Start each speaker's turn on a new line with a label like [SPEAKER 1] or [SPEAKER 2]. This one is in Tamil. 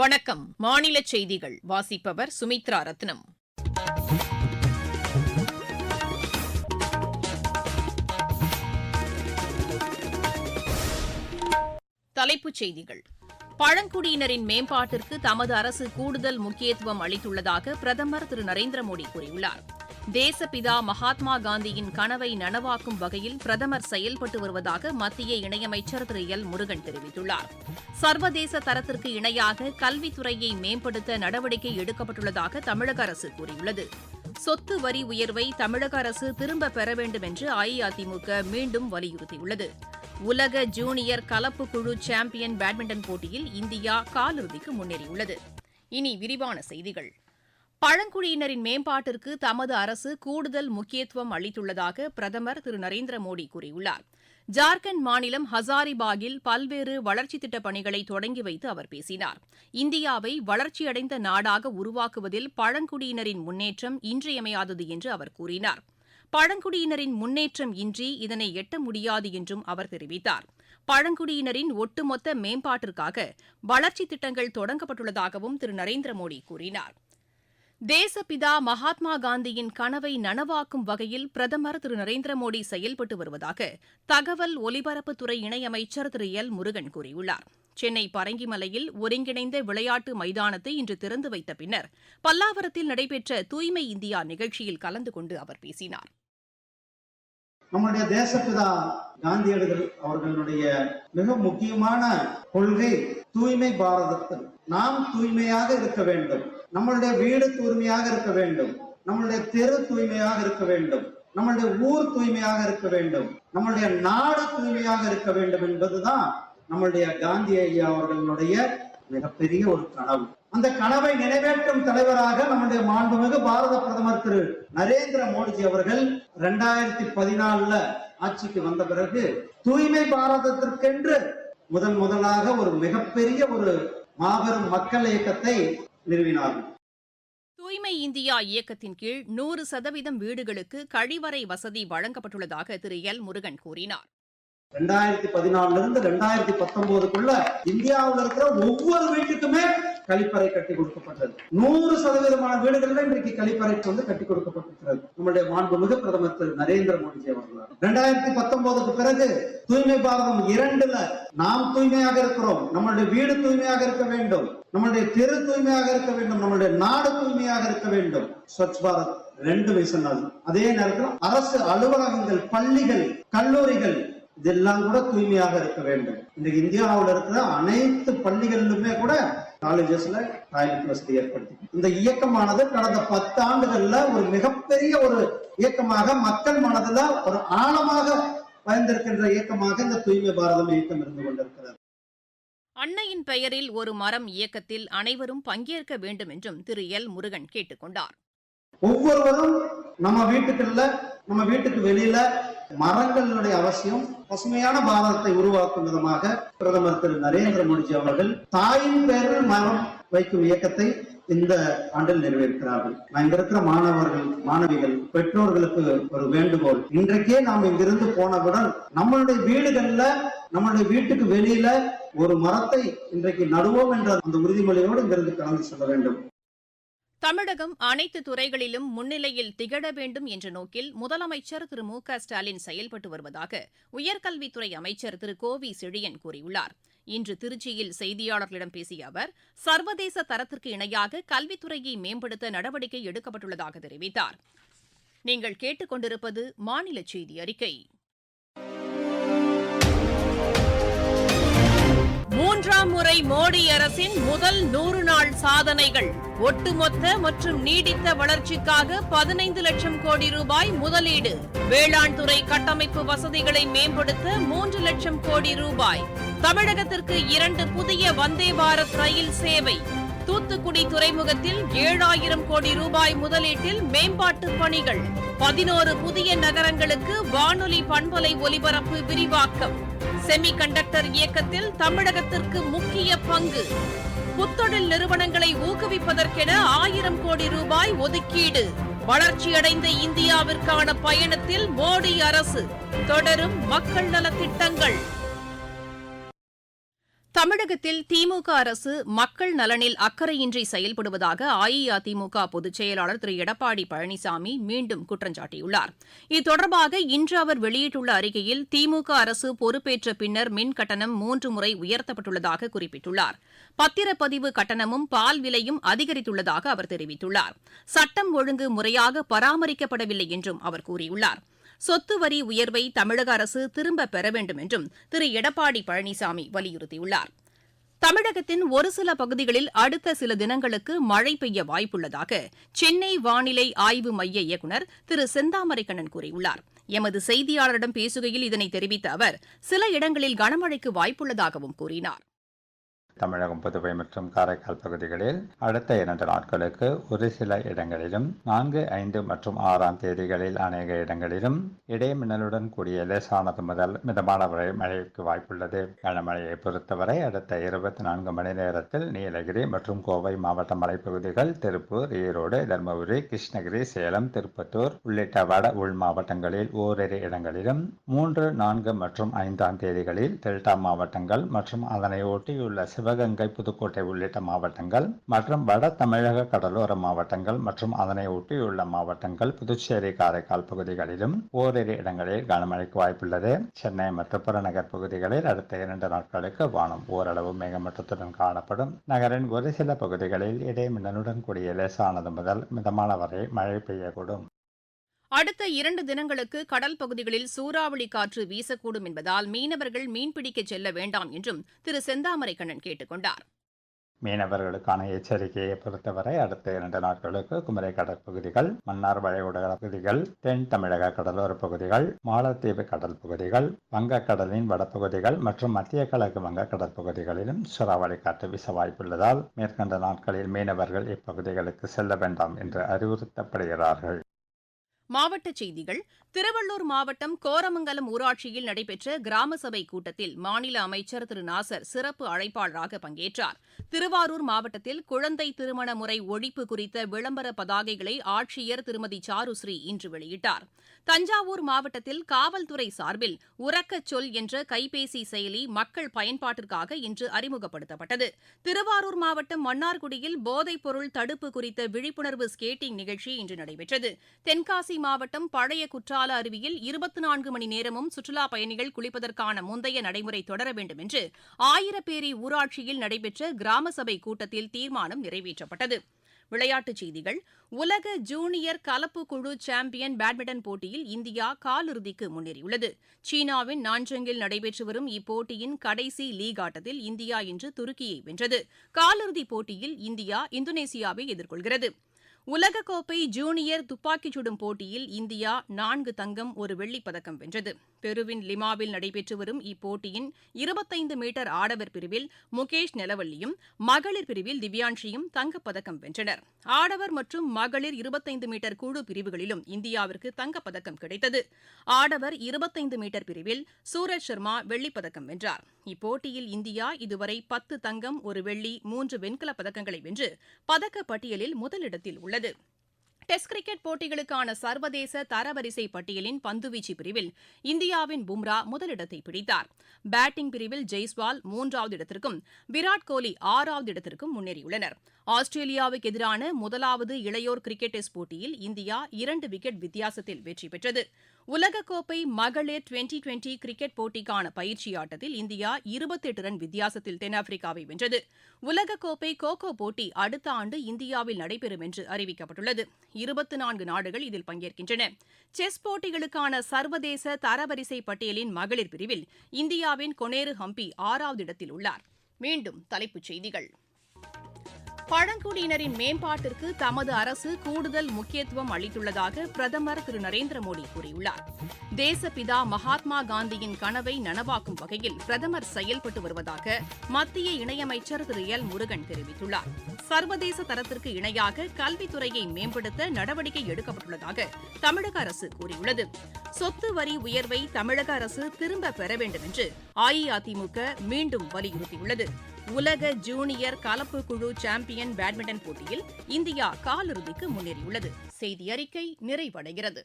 [SPEAKER 1] வணக்கம். மாநில செய்திகள் வாசிப்பவர் சுமித்ரா ரத்னம். தலைப்புச் செய்திகள். பழங்குடியினரின் மேம்பாட்டிற்கு தமது அரசு கூடுதல் முக்கியத்துவம் அளித்துள்ளதாக பிரதமர் திரு நரேந்திர மோடி கூறியுள்ளார். தேசப்பிதா மகாத்மா காந்தியின் கனவை நனவாக்கும் வகையில் பிரதமர் செயல்பட்டு வருவதாக மத்திய இணையமைச்சர் திரு எல் முருகன் தெரிவித்துள்ளார். சர்வதேச தரத்திற்கு இணையாக கல்வித்துறையை மேம்படுத்த நடவடிக்கை எடுக்கப்பட்டுள்ளதாக தமிழக அரசு கூறியுள்ளது. சொத்து வரி உயர்வை தமிழக அரசு திரும்பப் பெற வேண்டும் என்று அஇஅதிமுக மீண்டும் வலியுறுத்தியுள்ளது. உலக ஜூனியர் கலப்பு குழு சாம்பியன் பேட்மிண்டன் போட்டியில் இந்தியா காலிறுதிக்கு முன்னேறியுள்ளது. இனி விரிவான செய்திகள். பழங்குடியினரின் மேம்பாட்டிற்கு தமது அரசு கூடுதல் முக்கியத்துவம் அளித்துள்ளதாக பிரதமர் திரு நரேந்திர மோடி கூறியுள்ளார். ஜார்க்கண்ட் மாநிலம் ஹசாரிபாகில் பல்வேறு வளர்ச்சித் திட்டப் பணிகளை தொடங்கி வைத்து அவர் பேசினார். இந்தியாவை வளர்ச்சியடைந்த நாடாக உருவாக்குவதில் பழங்குடியினரின் முன்னேற்றம் இன்றியமையாதது என்று அவர் கூறினார். பழங்குடியினரின் முன்னேற்றம் இன்றி இதனை எட்ட முடியாது என்றும் அவர் தெரிவித்தார். பழங்குடியினரின் ஒட்டுமொத்த மேம்பாட்டிற்காக வளர்ச்சித் திட்டங்கள் தொடங்கப்பட்டுள்ளதாகவும் திரு நரேந்திர மோடி கூறினார். தேசப்பிதா மகாத்மா காந்தியின் கனவை நனவாக்கும் வகையில் பிரதமர் திரு நரேந்திர மோடி செயல்பட்டு வருவதாக தகவல் ஒலிபரப்புத்துறை இணையமைச்சர் திரு எல் முருகன் கூறியுள்ளார். சென்னை பரங்கிமலையில் ஒருங்கிணைந்த விளையாட்டு மைதானத்தை இன்று திறந்து வைத்த பின்னர் பல்லாவரத்தில் நடைபெற்ற தூய்மை இந்தியா நிகழ்ச்சியில் கலந்து கொண்டு அவர் பேசினார்.
[SPEAKER 2] நம்முடைய தேசப்பிதா காந்தியடிகள் அவர்களுடைய மிக முக்கியமான கொள்கை தூய்மை பாரதத்தில் நாம் தூய்மையாக இருக்க வேண்டும். நம்மளுடைய வீடு தூய்மையாக இருக்க வேண்டும், நம்மளுடைய தெரு தூய்மையாக இருக்க வேண்டும், நம்மளுடைய ஊர் தூய்மையாக இருக்க வேண்டும், நம்மளுடைய நாடு தூய்மையாக இருக்க வேண்டும் என்பதுதான் நம்மளுடைய காந்தி ஐயா அவர்களுடைய மிகப்பெரிய ஒரு கனவு. அந்த கனவை நிறைவேற்றும் தலைவராக நம்முடைய மாண்புமிகு பாரத பிரதமர் திரு நரேந்திர மோடிஜி அவர்கள் 2014 ஆட்சிக்கு வந்த பிறகு தூய்மை பாரதத்திற்கென்று முதலாக ஒரு மிகப்பெரிய ஒரு மாபெரும் மக்கள் இயக்கத்தை நிறுவினார்கள்.
[SPEAKER 1] தூய்மை இந்தியா இயக்கத்தின் கீழ் 100% வீடுகளுக்கு கழிவறை வசதி வழங்கப்பட்டுள்ளதாக திரு எல் முருகன் கூறினார்.
[SPEAKER 2] 2014 2019 இந்தியாவில் இருக்கிற ஒவ்வொரு வீட்டுக்குமே கழிப்பறை கட்டி கொடுக்கப்பட்டது. 100% வீடுகள்ல இன்றைக்கு கழிப்பறை கட்டி கொடுக்கப்பட்டிருக்கிறது. நம்முடைய மாண்புமிகு பிரதமர் திரு நரேந்திர மோடிஜி அவர்களால் 2019 பிறகு தூய்மை பாரதம் 2ல நாம் தூய்மையாக இருக்கிறோம், நம்மளுடைய வீடு தூய்மையாக இருக்க வேண்டும், நம்மளுடைய தெரு தூய்மையாக இருக்க வேண்டும், நம்மளுடைய நாடு தூய்மையாக இருக்க வேண்டும். ஸ்வச் பாரத் 2 மிஷன். அதே நேரத்தில் அரசு அலுவலகங்கள், பள்ளிகள், கல்லூரிகள் இதெல்லாம் கூட தூய்மையாக இருக்க வேண்டும். இன்றைக்கு இந்தியாவில் இருக்கிற அனைத்து பள்ளிகளிலுமே கூட காலேஜஸ்ல டாய்லெட் வசதி ஏற்படுத்தி இந்த இயக்கமானது கடந்த 10 ஆண்டுகள்ல ஒரு மிகப்பெரிய ஒரு இயக்கமாக மக்கள் மனதில் ஒரு ஆழமாக பயந்திருக்கின்ற இயக்கமாக இந்த தூய்மை பாரதம் இயக்கம் இருந்து கொண்டிருக்கிறது.
[SPEAKER 1] அன்னையின் பெயரில் ஒரு மரம் இயக்கத்தில் அனைவரும் பங்கேற்க வேண்டும் என்றும் திரு எல் முருகன் கேட்டுக் கொண்டார்.
[SPEAKER 2] ஒவ்வொருவரும் நம்ம வீட்டுக்கு வெளியில மரங்களுடைய அவசியம், பசுமையான பாரதத்தை உருவாக்கும் விதமாக பிரதமர் திரு நரேந்திர மோடிஜி அவர்கள் தாயின் பெயரில் மரம் வைக்கும் இயக்கத்தை இந்த ஆண்டில் நிறைவேற்கிறார்கள். இங்க இருக்கிற மாணவர்கள், மாணவிகள், பெற்றோர்களுக்கு ஒரு வேண்டுகோள். இன்றைக்கே நாம் இங்கிருந்து போனவுடன் நம்மளுடைய வீடுகள்ல, நம்மளுடைய வீட்டுக்கு வெளியில ஒரு மரத்தை இன்றைக்கு நடுவோம் என்ற அந்த உறுதிமொழியோடு இங்கிருந்து கலந்து செல்ல வேண்டும்.
[SPEAKER 1] தமிழகம் அனைத்து துறைகளிலும் முன்னிலையில் திகழ வேண்டும் என்ற நோக்கில் முதலமைச்சர் திரு மு க ஸ்டாலின் செயல்பட்டு வருவதாக உயர்கல்வித்துறை அமைச்சர் திரு கோவி செழியன் கூறியுள்ளார். இன்று திருச்சியில் செய்தியாளர்களிடம் பேசிய அவர், சர்வதேச தரத்திற்கு இணையாக கல்வித்துறையை மேம்படுத்த நடவடிக்கை எடுக்கப்பட்டுள்ளதாக தெரிவித்தார். நீங்கள் கேட்டுக் கொண்டிருப்பது மாநில செய்தி அறிக்கை. 3ஆம் முறை மோடி அரசின் முதல் 100 நாள் சாதனைகள். ஒட்டுமொத்த மற்றும் நீடித்த வளர்ச்சிக்காக 15 லட்சம் கோடி ரூபாய் முதலீடு. வேளாண் துறை கட்டமைப்பு வசதிகளை மேம்படுத்த 3 லட்சம் கோடி ரூபாய். தமிழகத்திற்கு 2 புதிய வந்தே பாரத் ரயில் சேவை. தூத்துக்குடி துறைமுகத்தில் 7000 கோடி ரூபாய் முதலீட்டில் மேம்பாட்டு பணிகள். 11 புதிய நகரங்களுக்கு வானொலி பண்பலை ஒலிபரப்பு விரிவாக்கம். செமி கண்டக்டர் இயக்கத்தில் தமிழகத்திற்கு முக்கிய பங்கு. புத்தொழில் நிறுவனங்களை ஊக்குவிப்பதற்கென 1000 கோடி ரூபாய் ஒதுக்கீடு. வளர்ச்சியடைந்த இந்தியாவிற்கான பயணத்தில் மோடி அரசு. தொடரும் மக்கள் நலத்திட்டங்கள். தமிழகத்தில் திமுக அரசு மக்கள் நலனில் அக்கறையின்றி செயல்படுவதாக அஇஅதிமுக பொதுச் செயலாளர் திரு எடப்பாடி பழனிசாமி மீண்டும் குற்றம் சாட்டியுள்ளார். இது தொடர்பாக இன்று அவர் வெளியிட்டுள்ள அறிக்கையில் திமுக அரசு பொறுப்பேற்ற பின்னர் மின் கட்டணம் 3 முறை உயர்த்தப்பட்டுள்ளதாக குறிப்பிட்டுள்ளார். பத்திரப்பதிவு கட்டணமும் பால் விலையும் அதிகரித்துள்ளதாக அவர் தெரிவித்துள்ளார். சட்டம் ஒழுங்கு முறையாக பராமரிக்கப்படவில்லை என்றும் அவர் கூறியுள்ளார். சொத்து வரி உயர்வை தமிழக அரசு திரும்பப் பெற வேண்டும் என்றும் திரு எடப்பாடி பழனிசாமி வலியுறுத்தியுள்ளார். தமிழகத்தின் ஒரு சில பகுதிகளில் அடுத்த சில தினங்களுக்கு மழை பெய்ய வாய்ப்புள்ளதாக சென்னை வானிலை ஆய்வு மைய இயக்குநர் திரு செந்தாமரைக்கண்ணன் கூறியுள்ளார். எமது செய்தியாளரிடம் பேசுகையில் இதனை தெரிவித்த அவர் சில இடங்களில் கனமழைக்கு வாய்ப்புள்ளதாகவும் கூறினார்.
[SPEAKER 3] தமிழகம், புதுவை மற்றும் காரைக்கால் பகுதிகளில் அடுத்த 2 நாட்களுக்கு ஒரு சில இடங்களிலும் 4, 5 மற்றும் 6ஆம் தேதிகளில் அநேக இடங்களிலும் இடைமின்னலுடன் கூடிய லேசானது முதல் மிதமான வரை மழைக்கு வாய்ப்புள்ளது. கனமழையை பொறுத்தவரை அடுத்த 24 மணி நேரத்தில் நீலகிரி மற்றும் கோவை மாவட்ட மலைப்பகுதிகள், திருப்பூர், ஈரோடு, தருமபுரி, கிருஷ்ணகிரி, சேலம், திருப்பத்தூர் உள்ளிட்ட வட உள் மாவட்டங்களில் ஓரிரு இடங்களிலும் 3, 4 மற்றும் 5ஆம் தேதிகளில் டெல்டா மாவட்டங்கள் மற்றும் அதனை ஒட்டியுள்ள சிவகங்கை, புதுக்கோட்டை உள்ளிட்ட மாவட்டங்கள் மற்றும் வட தமிழக கடலோர மாவட்டங்கள் மற்றும் அதனை ஒட்டியுள்ள மாவட்டங்கள், புதுச்சேரி, காரைக்கால் பகுதிகளிலும் ஓரிரு இடங்களில் கனமழைக்கு வாய்ப்புள்ளது. சென்னை மற்றும் புறநகர் பகுதிகளில் அடுத்த 2 நாட்களுக்கு வானம் ஓரளவு மேகமூட்டத்துடன் காணப்படும். நகரின் ஒரு சில பகுதிகளில் இடைமின்னலுடன் கூடிய லேசானது முதல் மிதமான வரை மழை பெய்யக்கூடும்.
[SPEAKER 1] அடுத்த 2 தினங்களுக்கு கடல் பகுதிகளில் சூறாவளி காற்று வீசக்கூடும் என்பதால் மீனவர்கள் மீன்பிடிக்க செல்ல வேண்டாம் என்றும் திரு செந்தாமரைக்கண்ணன் கேட்டுக் கொண்டார்.
[SPEAKER 3] மீனவர்களுக்கான எச்சரிக்கையை பொறுத்தவரை அடுத்த 2 நாட்களுக்கு குமரி கடற்பகுதிகள், மன்னார் வளைகுடா பகுதிகள், தென் தமிழக கடலோர பகுதிகள், மாலத்தீவு கடல் பகுதிகள், வங்கக்கடலின் வடபகுதிகள் மற்றும் மத்திய கிழக்கு வங்க கடற்பகுதிகளிலும் சூறாவளி காற்று வீச வாய்ப்புள்ளதால் மேற்கண்ட நாட்களில் மீனவர்கள் இப்பகுதிகளுக்கு செல்ல வேண்டாம் என்று அறிவுறுத்தப்படுகிறார்கள்.
[SPEAKER 1] மாவட்டச் செய்திகள். திருவள்ளூர் மாவட்டம் கோரமங்கலம் ஊராட்சியில் நடைபெற்ற கிராம சபை கூட்டத்தில் மாநில அமைச்சர் திரு நாசர் சிறப்பு அழைப்பாளராக பங்கேற்றார். திருவாரூர் மாவட்டத்தில் குழந்தை திருமண முறை ஒழிப்பு குறித்த விளம்பர பதாகைகளை ஆட்சியர் திருமதி சாருஸ்ரீ இன்று வெளியிட்டார். தஞ்சாவூர் மாவட்டத்தில் காவல்துறை சார்பில் உரக்கச் சொல் என்ற கைபேசி செயலி மக்கள் பயன்பாட்டிற்காக இன்று அறிமுகப்படுத்தப்பட்டது. திருவாரூர் மாவட்டம் மன்னார்குடியில் போதைப் பொருள் தடுப்பு குறித்த விழிப்புணர்வு ஸ்கேட்டிங் நிகழ்ச்சி இன்று நடைபெற்றது. தென்காசி மாவட்டம் பழைய குற்றால அருவியில் 24 மணி நேரமும் சுற்றுலாப் பயணிகள் குளிப்பதற்கான முந்தைய நடைமுறை தொடர வேண்டும் என்று ஆயிரப்பேரி ஊராட்சியில் நடைபெற்ற கிராம சபை கூட்டத்தில் தீர்மானம் நிறைவேற்றப்பட்டது. விளையாட்டுச் செய்திகள். உலக ஜூனியர் கலப்பு குழு சாம்பியன் பேட்மிண்டன் போட்டியில் இந்தியா காலிறுதிக்கு முன்னேறியுள்ளது. சீனாவின் நான்ஜங்கில் நடைபெற்று வரும் இப்போட்டியின் கடைசி லீக் ஆட்டத்தில் இந்தியா இன்று துருக்கியை வென்றது. காலிறுதிப் போட்டியில் இந்தியா இந்தோனேசியாவை எதிர்கொள்கிறது. உலகக்கோப்பை ஜூனியர் துப்பாக்கிச் சுடும் போட்டியில் இந்தியா 4 தங்கம், 1 வெள்ளிப் பதக்கம் வென்றது. பெருவின் லிமாவில் நடைபெற்று வரும் இப்போட்டியின் 25 மீட்டர் ஆடவர் பிரிவில் முகேஷ் நெலவல்லியும், மகளிர் பிரிவில் திவ்யான்ஷியும் தங்கப்பதக்கம் வென்றனர். ஆடவர் மற்றும் மகளிர் 25 மீட்டர் குழு பிரிவுகளிலும் இந்தியாவிற்கு தங்கப்பதக்கம் கிடைத்தது. ஆடவர் 25 மீட்டர் பிரிவில் சூரஜ் சர்மா வெள்ளிப்பதக்கம் வென்றார். இப்போட்டியில் இந்தியா இதுவரை 10 தங்கம், 1 வெள்ளி, 3 வெண்கலப் பதக்கங்களை வென்று பதக்கப் பட்டியலில் முதலிடத்தில் உள்ளது. டெஸ்ட் கிரிக்கெட் போட்டிகளுக்கான சர்வதேச தரவரிசை பட்டியலின் பந்துவீச்சு பிரிவில் இந்தியாவின் பும்ரா முதலிடத்தை பிடித்தார். பேட்டிங் பிரிவில் ஜெய்ஸ்வால் 3வது இடத்திற்கும் விராட் கோலி 6வது இடத்திற்கும் முன்னேறியுள்ளனர். ஆஸ்திரேலியாவுக்கு எதிரான முதலாவது இளையோர் கிரிக்கெட் டெஸ்ட் போட்டியில் இந்தியா 2 விக்கெட் வித்தியாசத்தில் வெற்றி பெற்றது. உலகக்கோப்பை மகளிர் 2020 கிரிக்கெட் போட்டிக்கான பயிற்சி ஆட்டத்தில் இந்தியா 28 ரன் வித்தியாசத்தில் தென்னாப்பிரிக்காவை வென்றது. உலகக்கோப்பை கோகோ போட்டி அடுத்த ஆண்டு இந்தியாவில் நடைபெறும் என்று அறிவிக்கப்பட்டுள்ளது. 24 நாடுகள் இதில் பங்கேற்கின்றன. செஸ் போட்டிகளுக்கான சர்வதேச தரவரிசை பட்டியலின் மகளிர் பிரிவில் இந்தியாவின் கொனேரு ஹம்பி 6வது இடத்தில் உள்ளார். மீண்டும் தலைப்புச் செய்திகள். பழங்குடியினரின் மேம்பாட்டிற்கு தமது அரசு கூடுதல் முக்கியத்துவம் அளித்துள்ளதாக பிரதமர் திரு நரேந்திர மோடி கூறியுள்ளார். தேசப்பிதா மகாத்மா காந்தியின் கனவை நனவாக்கும் வகையில் பிரதமர் செயல்பட்டு வருவதாக மத்திய இணையமைச்சர் திரு எல் முருகன் தெரிவித்துள்ளார். சர்வதேச தரத்திற்கு இணையாக கல்வித்துறையை மேம்படுத்த நடவடிக்கை எடுக்கப்பட்டுள்ளதாக தமிழக அரசு கூறியுள்ளது. சொத்து வரி உயர்வை தமிழக அரசு திரும்பப் பெற வேண்டும் என்று அஇஅதிமுக மீண்டும் வலியுறுத்தியுள்ளது. உலக ஜூனியர் கலப்பு குழு சாம்பியன் பேட்மிண்டன் போட்டியில் இந்தியா காலிறுதிக்கு முன்னேறியுள்ளது. செய்தி அறிக்கை நிறைவடைகிறது.